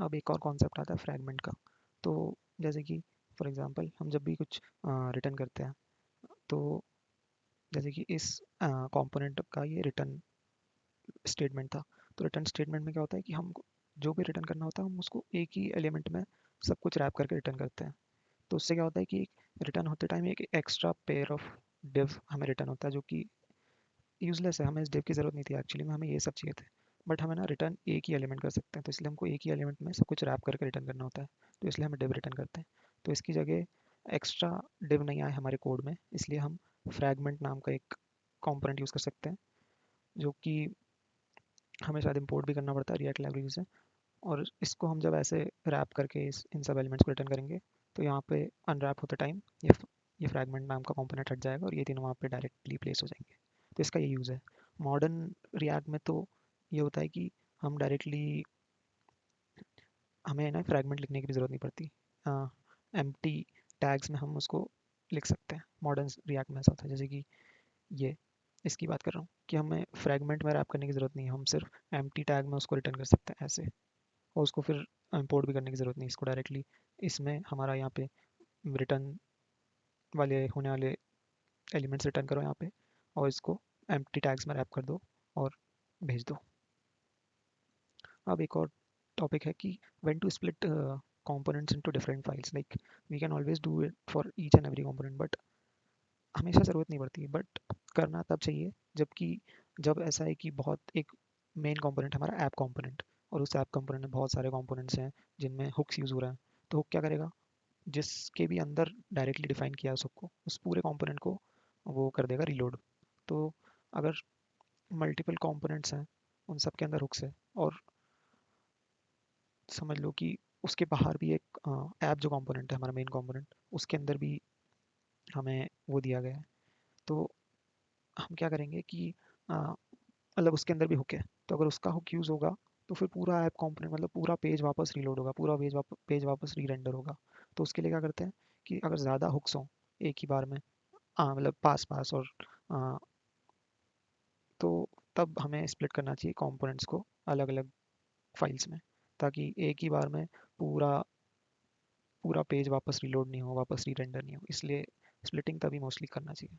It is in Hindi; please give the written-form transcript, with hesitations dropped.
अब एक और कॉन्सेप्ट आता है फ्रैगमेंट का। तो जैसे कि फॉर एग्जांपल हम जब भी कुछ रिटर्न करते हैं, तो जैसे कि इस कंपोनेंट का ये रिटर्न स्टेटमेंट था। तो रिटर्न स्टेटमेंट में क्या होता है कि हम जो भी रिटर्न करना होता है हम उसको एक ही एलिमेंट में सब कुछ रैप करके रिटर्न करते हैं। तो उससे क्या होता है कि रिटर्न होते टाइम एक एक्स्ट्रा पेयर ऑफ डिव हमें रिटर्न होता है, जो कि यूजलेस है। हमें इस डिव की ज़रूरत नहीं थी एक्चुअली में, हमें ये सब चाहिए थे। बट हमें ना रिटर्न एक ही एलिमेंट कर सकते हैं, तो इसलिए हमको एक ही एलिमेंट में सब कुछ रैप करके रिटर्न करना होता है। तो इसलिए हम डिव रिटर्न करते हैं। तो इसकी जगह एक्स्ट्रा डिव नहीं आए हमारे कोड में, इसलिए हम फ्रैगमेंट नाम का एक कंपोनेंट यूज़ कर सकते हैं, जो कि हमें शायद इंपोर्ट भी करना पड़ता है रिएक्ट लाइब्रेरी से। और इसको हम जब ऐसे रैप करके इन सब एलिमेंट्स को रिटर्न करेंगे, तो यहाँ पे अनरैप होते टाइम ये फ्रैगमेंट नाम का कंपोनेंट हट जाएगा और ये तीनों वहाँ पे डायरेक्टली प्लेस हो जाएंगे। तो इसका ये यूज़ है। मॉडर्न रिएक्ट में तो ये होता है कि हम डायरेक्टली हमें ना फ्रैगमेंट लिखने की भी ज़रूरत नहीं पड़ती। एम्प्टी टैग्स में हम उसको लिख सकते हैं। मॉडर्न रिएक्ट में ऐसा होता है, जैसे कि ये इसकी बात कर रहा हूँ कि हमें फ्रैगमेंट में रैप करने की ज़रूरत नहीं है, हम सिर्फ एम्प्टी टैग में उसको रिटर्न कर सकते हैं ऐसे। और उसको फिर इंपोर्ट भी करने की ज़रूरत नहीं, इसको डायरेक्टली इसमें हमारा यहाँ पे रिटर्न वाले होने वाले एलिमेंट्स रिटर्न करो यहाँ पे, और इसको एम्प्टी टैग्स में रैप कर दो और भेज दो। अब एक और टॉपिक है कि when to split components into different files, like we can always do it for each and every component, but हमेशा ज़रूरत नहीं पड़ती। बट करना तब चाहिए जब ऐसा है कि बहुत एक मेन कंपोनेंट हमारा ऐप कंपोनेंट, और उस ऐप कंपोनेंट में बहुत सारे कंपोनेंट्स हैं जिनमें हुक्स यूज़ हो रहा है। तो हुक क्या करेगा, जिसके भी अंदर डायरेक्टली डिफाइन किया है सबको, उस पूरे कंपोनेंट को वो कर देगा रीलोड। तो अगर मल्टीपल कंपोनेंट्स हैं, उन सब के अंदर हुक्स है, और समझ लो कि उसके बाहर भी एक ऐप जो कंपोनेंट है हमारा मेन कंपोनेंट, उसके अंदर भी हमें वो दिया गया है। तो हम क्या करेंगे कि मतलब उसके अंदर भी हुक है, तो अगर उसका हुक यूज़ होगा तो फिर पूरा ऐप कंपोनेंट मतलब पूरा पेज वापस रीलोड होगा, पूरा पेज वापस री रेंडर होगा। तो उसके लिए क्या करते हैं कि अगर ज़्यादा हुक्स हों एक ही बार में, मतलब पास पास, और आ, तो तब हमें स्प्लिट करना चाहिए कंपोनेंट्स को अलग अलग फाइल्स में, ताकि एक ही बार में पूरा पूरा पेज वापस रीलोड नहीं हो, वापस री रेंडर नहीं हो। इसलिए स्प्लिटिंग तभी मोस्टली करना चाहिए।